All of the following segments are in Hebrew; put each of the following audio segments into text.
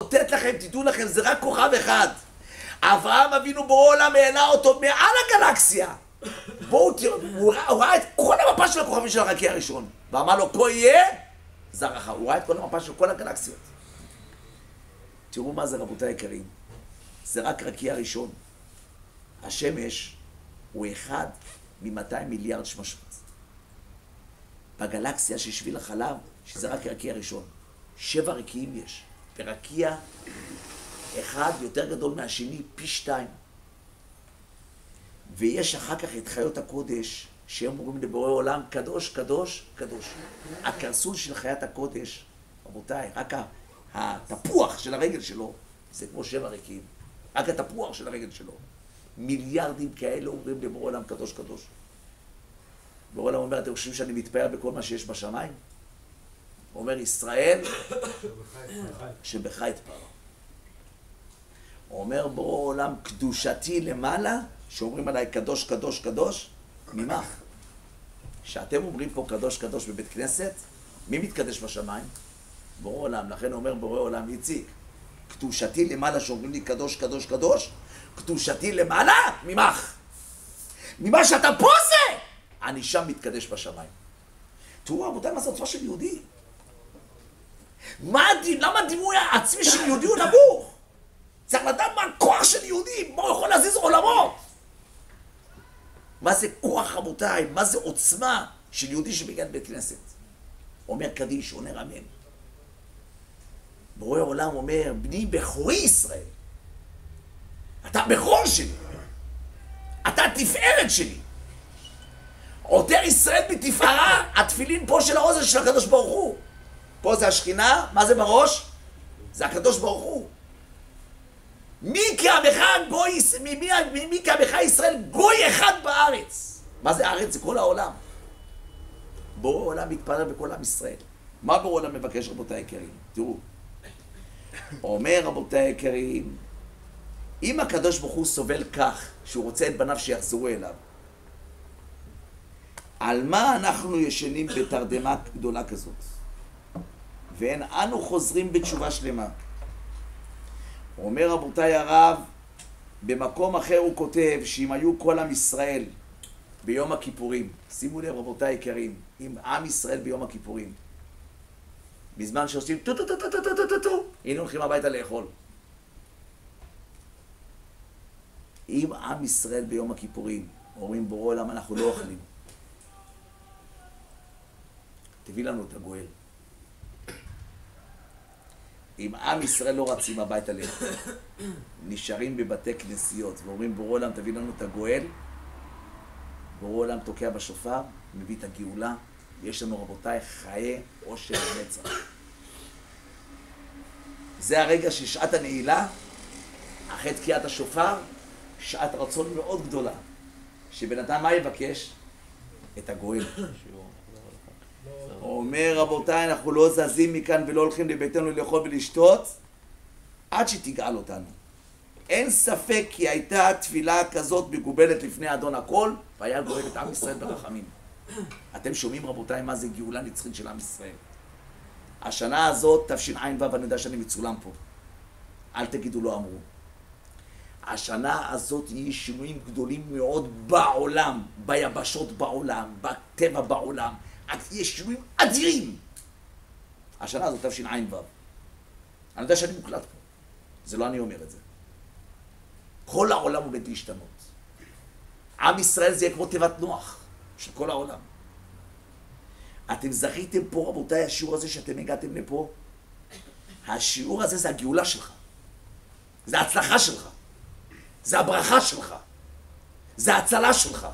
תת לכם, תדעו לכם, זה רק כוכב אחד. אברהם אבינו בעולם העלה אותו מעל הגלקסיה. בואו תראו, הוא ראה את כל המפה של הכוכבים של הרקיע הראשון. ואמר לו, כה יהיה זרעך. הוא ראה את כל המפה של כל הגלקסיות. תראו מה זה רבותיי היקרים. זה רק רקיע הראשון. השמש הוא אחד מ-200 מיליארד שמשות. בגלקסיה של שביל החלב, שזה רק רקיע הראשון. 7 רקיעים יש. ורקיע אחד יותר גדול מהשני, פי 2. ויש אחר כך את חיות הקודש, שהם אומרים לבורא עולם, קדוש, קדוש, קדוש. הקרסול של חיית הקודש, רבותיי, רק התפוח של הרגל שלו, זה כמו 7 רקיעים. רק התפוח של הרגל שלו. מיליארדים כאלה אומרים לבורא עולם, קדוש, קדוש. בורא עולם אומר, אתם חושבים שאני מתפאר בכל מה שיש בשמיים? הוא אומר, ישראל, שבך יתפאר. הוא אומר, בורא עולם, קדושתי למעלה, שאומרים עליי קדוש, קדוש, קדוש, ממך. שאתם אומרים פה קדוש, קדוש בבית כנסת, מי מתקדש בשמיים? בורא עולם. לכן אומר בורא עולם, איציק, קדושתי למעלה, שאומרים לי קדוש, קדוש, קדוש, קדושתי למעלה, ממך. ממה שאתה פה זה, אני שם מתקדש בשמיים. תראו, רבותיי, מה זה עוצמה של יהודי? למה הדימוי העצמי של יהודי הוא נמוך? צריך לדעת מה הכוח של יהודי, מה הוא יכול להזיז עולמות. מה זה כוח, רבותיי? מה זה עוצמה של יהודי שמגיע לבית כנסת? אומר קדיש, אומר אמן. בורא עולם אומר, בני בכורי ישראל. אתה בכור שלי. אתה התפארת שלי. עוטר ישראל בתפארה, התפילין פה של האוזן של הקדוש ברוך הוא. פה זה השכינה, מה זה בראש? זה הקדוש ברוך הוא. מי כעמך ישראל גוי אחד בארץ. מה זה הארץ? זה כל העולם. בורא עולם מתפלל בכל עם ישראל. מה בורא עולם מבקש, רבותיי היקרים? תראו. אומר, רבותיי היקרים, אם הקדוש ברוך הוא סובל כך שהוא רוצה את בניו שיחזרו אליו, על מה אנחנו ישנים בתרדמה גדולה כזאת? ואין אנו חוזרים בתשובה שלמה. הוא אומר, רבותיי הרב, במקום אחר הוא כותב שאם היו כל עם ישראל ביום הכיפורים, שימו לב רבותיי היקרים, אם עם ישראל ביום הכיפורים, בזמן שעושים טו טו טו טו טו טו טו טו, הנה הולכים הביתה לאכול. אם עם ישראל ביום הכיפורים אומרים בורא עולם אנחנו לא אוכלים, תביא לנו את הגואל. אם עם ישראל לא רצים הביתה לאכול, נשארים בבתי כנסיות ואומרים בורא עולם תביא לנו את הגואל, בורא עולם תוקע בשופר, מביא את הגאולה, יש לנו רבותיי חיי עושר ונצח. זה הרגע של שעת הנעילה, אחרי תקיעת השופר, שעת רצון מאוד גדולה, שבן אדם מה יבקש? את הגואל. הוא אומר רבותיי אנחנו לא זזים מכאן ולא הולכים לביתנו לאכול ולשתות עד שתגאל אותנו. אין ספק כי הייתה תפילה כזאת מגובלת לפני אדון הכל והיה גואל את עם ישראל ברחמים. אתם שומעים רבותיי מה זה גאולה נצחית של עם ישראל. השנה הזאת תשע"ו, אני יודע שאני מצולם פה, אל תגידו לא אמרו. השנה הזאת יהיו שינויים גדולים מאוד בעולם, ביבשות בעולם, בטבע בעולם, יש שינויים אדירים. השנה הזאת תשע"ו. אני יודע שאני מוקלט פה, זה לא אני אומר את זה. כל העולם עומד להשתנות. עם ישראל זה יהיה כמו תיבת נוח של כל העולם. אתם זכיתם פה רבותיי, השיעור הזה שאתם הגעתם לפה, השיעור הזה זה הגאולה שלך, זה ההצלחה שלך, זה הברכה שלך, זה ההצלה שלך.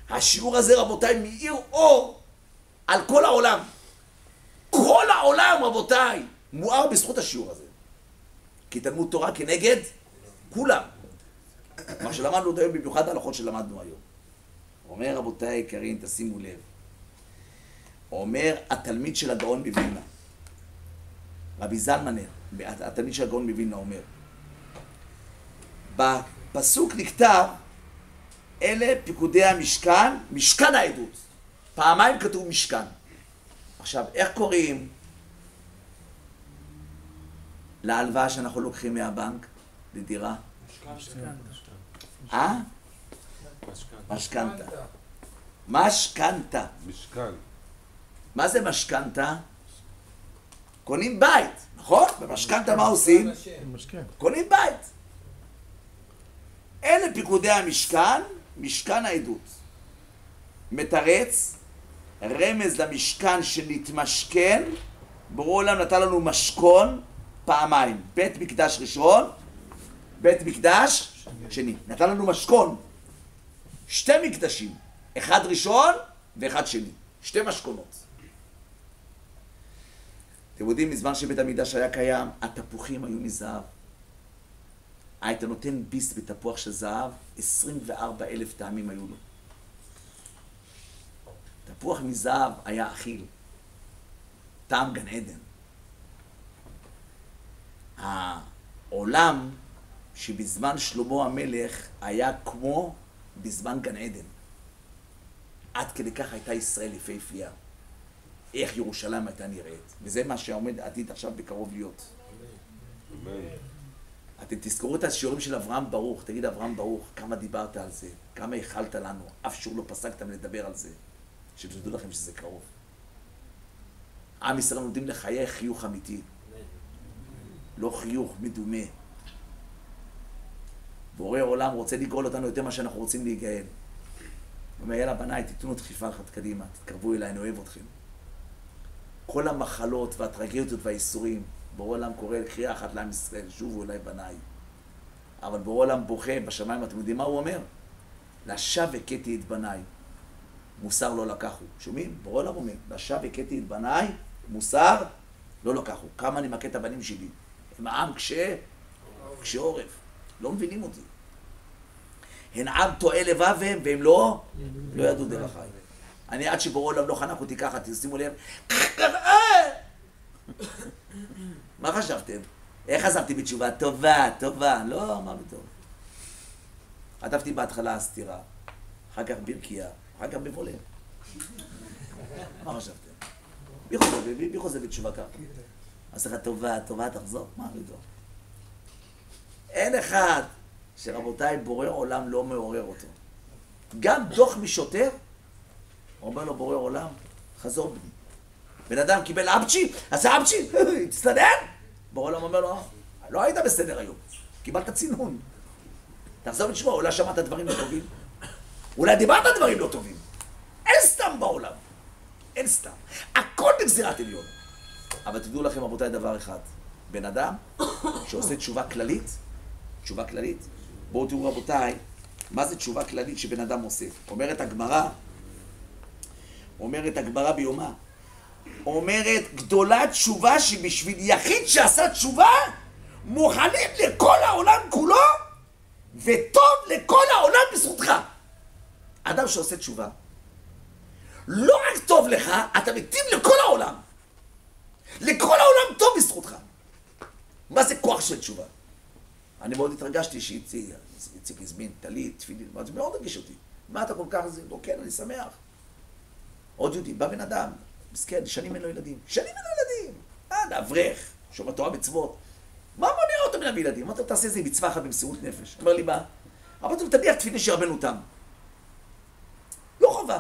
השיעור הזה רבותיי מאיר אור על כל העולם. כל העולם רבותיי מואר בזכות השיעור הזה. כי תלמוד תורה כנגד כולם. מה שלמדנו היום במיוחד ההלכות שלמדנו היום. אומר רבותיי היקרים, תשימו לב. אומר התלמיד של הגאון מווילנה, רבי זלמן, התלמיד של הגאון מווילנה אומר, בפסוק נכתב, אלה פיקודי המשכן, משכן העדות. פעמיים כתוב משכן. עכשיו, איך קוראים להלוואה שאנחנו לוקחים מהבנק לדירה? משכנתה. משכנתה. משכן. מה זה משכנתה? קונים בית, נכון? במשכנתה מה עושים? קונים בית. אלה פיקודי המשכן, משכן העדות. מתרץ, רמז למשכן שנתמשכן, בורא עולם נתן לנו משכון פעמיים, בית מקדש ראשון, בית מקדש שני. נתן לנו משכון, שתי מקדשים, אחד ראשון ואחד שני, שתי משכונות. אתם יודעים, מזמן שבית המקדש היה קיים, התפוחים היו מזהב. היית נותן ביס בתפוח של זהב, 24,000 טעמים היו לו. תפוח מזהב היה אכיל, טעם גן עדן. העולם שבזמן שלמה המלך היה כמו בזמן גן עדן. עד כדי כך הייתה ישראל יפהפייה. איך ירושלים הייתה נראית. וזה מה שעומד עתיד עכשיו בקרוב להיות. אתם תזכרו את השיעורים של אברהם ברוך. תגיד אברהם ברוך, כמה דיברת על זה, כמה הכלת לנו, אף שיעור לא פסקתם לדבר על זה. שתדעו לכם שזה קרוב. עם ישראל נותנים לחייך חיוך אמיתי. לא חיוך מדומה. בורא עולם רוצה לגאול אותנו יותר מה שאנחנו רוצים להיגאל. הוא אומר, יאללה בניי, תיתנו דחיפה אחת קדימה, תתקרבו אליי, אני אוהב אתכם. כל המחלות והטרגדיות והאיסורים, בורא עולם קורא לקריאה אחת לעם ישראל, שובו אליי בניי. אבל בורא עולם בוכה בשמיים, אתם יודעים מה הוא אומר? לשווא הכיתי את בניי, מוסר לא לקחו. שומעים? בורא עולם אומר, לשווא הכיתי את בניי, מוסר לא לקחו. כמה אני מכה את הבנים שלי? הם העם קשה עורף. לא מבינים אותי. הן עם טועה לבבם והם לא ידעו דרכיי. אני עד שבורא עולם לא חנק אותי ככה, תשימו לב. מה חשבתם? איך חזרתי בתשובה? טובה, טובה. לא, מה בטוב. חטפתי בהתחלה סתירה, אחר כך ברקיעה, אחר כך בבולה. מה חשבתם? מי חוזר בתשובה ככה? אז לך טובה, טובה, תחזור. מה בטוב? אין אחד שרבותיי בורא עולם לא מעורר אותו. גם דוח משוטר, אומר לו בורא עולם, חזור בני. בן אדם קיבל אבצ'י, עשה אבצ'י, תסתדר? בורא עולם אומר לו, לא היית בסדר היום, קיבלת צינון. תחזור ותשמע, אולי שמעת דברים לא טובים, אולי דיברת דברים לא טובים. אין סתם בעולם, אין סתם. הכל בגזירת עליון. אבל תדעו לכם רבותיי דבר אחד, בן אדם שעושה תשובה כללית, בואו תראו רבותיי, מה זה תשובה כללית שבן אדם עושה? אומרת הגמרא ביומה, אומרת גדולה תשובה שבשביל יחיד שעשה תשובה, מוכנים לכל העולם כולו, וטוב לכל העולם בזכותך. אדם שעושה תשובה, לא רק טוב לך, אתה מתאים לכל העולם. לכל העולם טוב בזכותך. מה זה כוח של תשובה? אני מאוד התרגשתי שאיציק הזמין טלית, תפילין, זה מאוד הרגיש אותי. מה אתה כל כך זה? לא, כן, אני שמח. עוד יהודי, בא בן אדם, מסכן, שנים אין לו ילדים. אברך, שומע תורה מצוות. מה מונע אותו מלהביא ילדים? אמרתי לו, תעשה איזה מצווה אחת במסירות נפש. אומר לי, מה? אמרתי לו, תניח תפילין שירבנו אותם. לא חובה.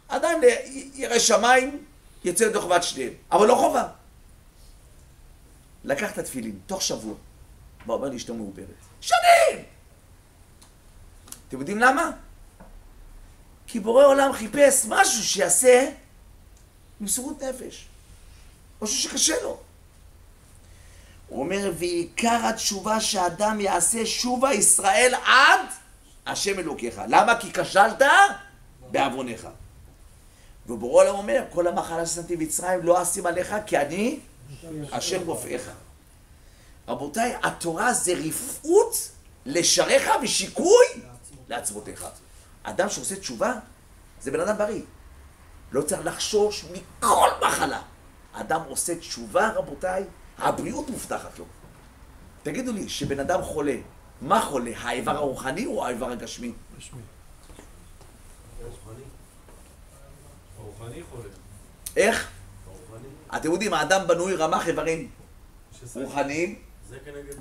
אדם ירא שמיים, יצא לדוח בת שניהם. אבל לא חובה. לקח את התפילין, תוך שבוע. מה אומר לי, אשתו מעוברת. שנים! אתם יודעים למה? כי בורא עולם חיפש משהו שיעשה במסירות נפש. משהו שקשה לו. הוא אומר, ועיקר התשובה שאדם יעשה שובה ישראל עד השם אלוקיך. למה? כי כשלת בעוונך. ובורא עולם אומר, כל המחלה ששמתי במצרים לא אשים עליך, כי אני השם רופאיך. רבותיי, התורה זה רפאות לשריך ושיקוי לעצמותיך. אדם שעושה תשובה, זה בן אדם בריא. לא צריך לחשוש מכל מחלה. אדם עושה תשובה, רבותיי, הבריאות מובטחת לו. תגידו לי, שבן אדם חולה, מה חולה? האיבר הרוחני או האיבר הגשמי? גשמי. הרוחני חולה. איך? אתם יודעים, האדם בנוי רמ"ח איברים רוחניים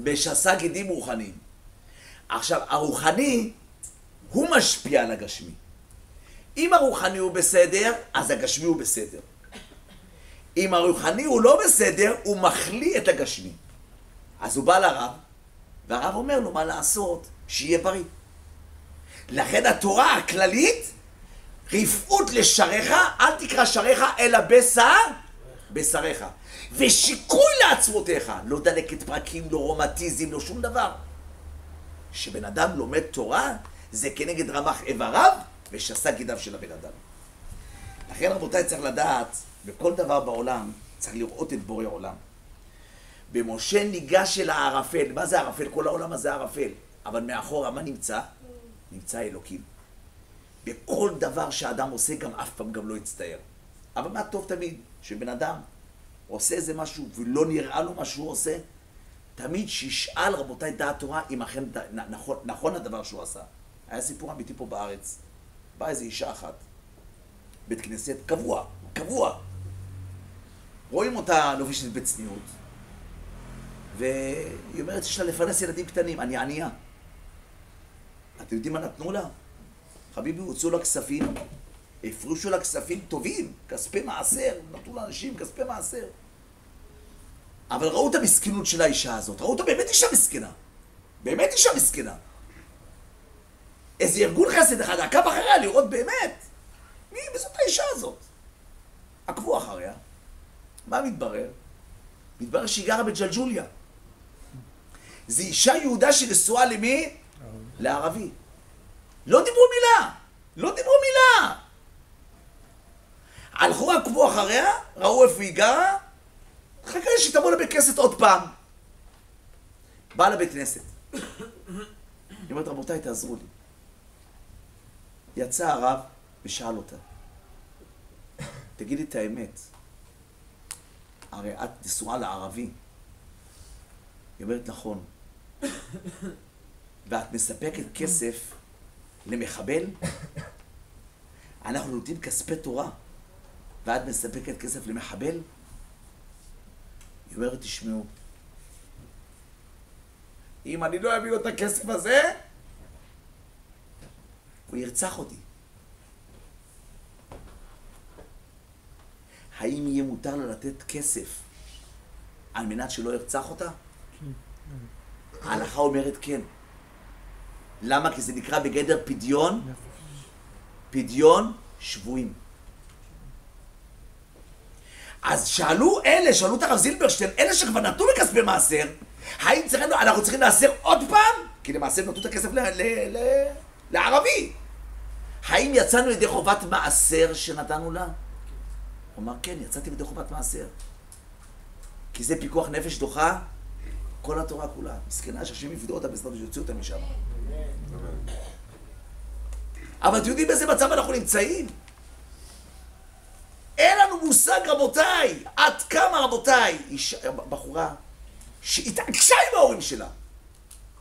ושס"ה גידים רוחניים. עכשיו, הרוחני הוא משפיע על הגשמי. אם הרוחני הוא בסדר, אז הגשמי הוא בסדר. אם הרוחני הוא לא בסדר, הוא מחליא את הגשמי. אז הוא בא לרב, והרב אומר לו מה לעשות, שיהיה בריא. לכן התורה הכללית, רפאות לשריך, אל תקרא שריך, אלא בשריך. ושיקוי לעצמותיך, לא דלקת פרקים, לא רומטיזם, לא שום דבר. שבן אדם לומד תורה, זה כנגד רמ"ח איבריו ושס"ה גידיו של הבן אדם. לכן רבותיי צריך לדעת, בכל דבר בעולם צריך לראות את בורא עולם. במשה ניגש אל הערפל. מה זה ערפל? כל העולם הזה ערפל. אבל מאחורה מה נמצא? נמצא אלוקים. בכל דבר שהאדם עושה גם אף פעם גם לא יצטער. אבל מה טוב תמיד? שבן אדם עושה איזה משהו ולא נראה לו מה שהוא עושה, תמיד שישאל רבותיי דעת תורה אם אכן נכון הדבר שהוא עשה. היה סיפור אמיתי פה בארץ. באה איזו אישה אחת, בית כנסת, קבוע. רואים אותה לובשת בצניעות, והיא אומרת שיש לה לפרנס ילדים קטנים, אני ענייה. אתם יודעים מה נתנו לה? חביבי, הוצאו לה כספים, הפרישו לה כספים טובים, כספי מעשר, נתנו לאנשים כספי מעשר. אבל ראו את המסכנות של האישה הזאת, ראו אותה באמת אישה מסכנה. באמת אישה מסכנה. איזה ארגון חסד אחד עקב אחריה לראות באמת מי זאת האישה הזאת. עקבו אחריה. מה מתברר? מתברר שהיא גרה בג'לג'וליה. זו אישה יהודה שנשואה למי? לערבי. לא דיברו מילה. הלכו, עקבו אחריה, ראו איפה היא גרה, חכה שתבוא לבית כנסת עוד פעם. באה לבית כנסת. היא אומרת, רבותיי, תעזרו לי. יצא הרב ושאל אותה, תגידי את האמת, הרי את נשואה לערבי. היא אומרת, נכון. ואת מספקת כסף למחבל? אנחנו נותנים כספי תורה, ואת מספקת כסף למחבל? היא אומרת, תשמעו, אם אני לא אביא לו את הכסף הזה, הוא ירצח אותי. האם יהיה מותר לה לתת כסף על מנת שלא ירצח אותה? ההלכה אומרת כן. למה? כי זה נקרא בגדר פדיון שבויים. אז שאלו את הרב זילברשטיין, אלה שכבר נתנו בכספי מעשר, האם אנחנו צריכים לעשר עוד פעם? כי למעשה נתנו את הכסף לערבי. האם יצאנו ידי חובת מעשר שנתנו לה? הוא אמר, כן, יצאתי ידי חובת מעשר. כי זה פיקוח נפש דוחה כל התורה כולה. מסכנה שהשם יפדו אותה בסדר ויוציאו אותה משם. אבל אתם יודעים באיזה מצב אנחנו נמצאים? אין לנו מושג, רבותיי, עד כמה רבותיי, בחורה שהתעקשה עם ההורים שלה.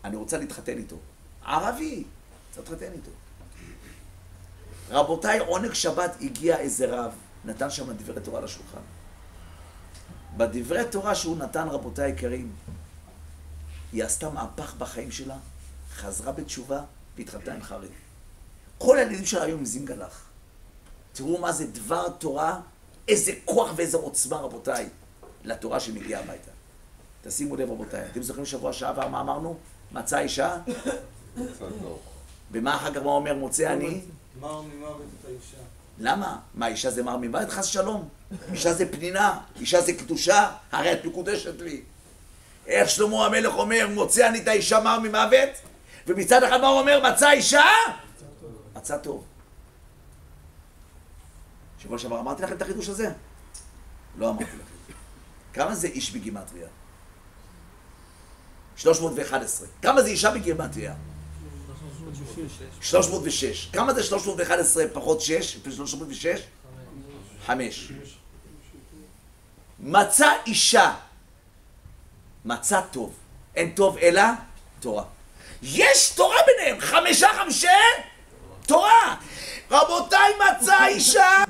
אני רוצה להתחתן איתו. ערבי, רוצה להתחתן איתו. רבותיי, עונג שבת הגיע איזה רב, נתן שם דברי תורה לשולחן. בדברי תורה שהוא נתן, רבותיי היקרים, היא עשתה מהפך בחיים שלה, חזרה בתשובה והתחתנה עם חרדי. כל הילדים שלה היום עם זינגלח. תראו מה זה דבר תורה, איזה כוח ואיזה עוצמה, רבותיי, לתורה שמגיעה הביתה. תשימו לב, רבותיי, אתם זוכרים שבוע שעבר מה אמרנו? מצא אישה? במה אחר כך מה אומר מוצא אני? מר ממוות את האישה. למה? מה, אישה זה מר ממוות? חס שלום. אישה זה פנינה, אישה זה קדושה, הרי את מקודשת לי. איך שלמה המלך אומר, מוצא אני את האישה מר ממוות? ומצד אחד מה הוא אומר? מצא אישה? מצא טוב. שבוע שעבר אמרתי לכם את החידוש הזה? לא אמרתי לכם. כמה זה איש בגימטריה? 311. כמה זה אישה בגימטריה? 306. כמה זה 311 פחות 6? 306? 5. מצא אישה. מצא טוב. אין טוב אלא תורה. יש תורה ביניהם. 5 תורה. רבותיי, מצא אישה.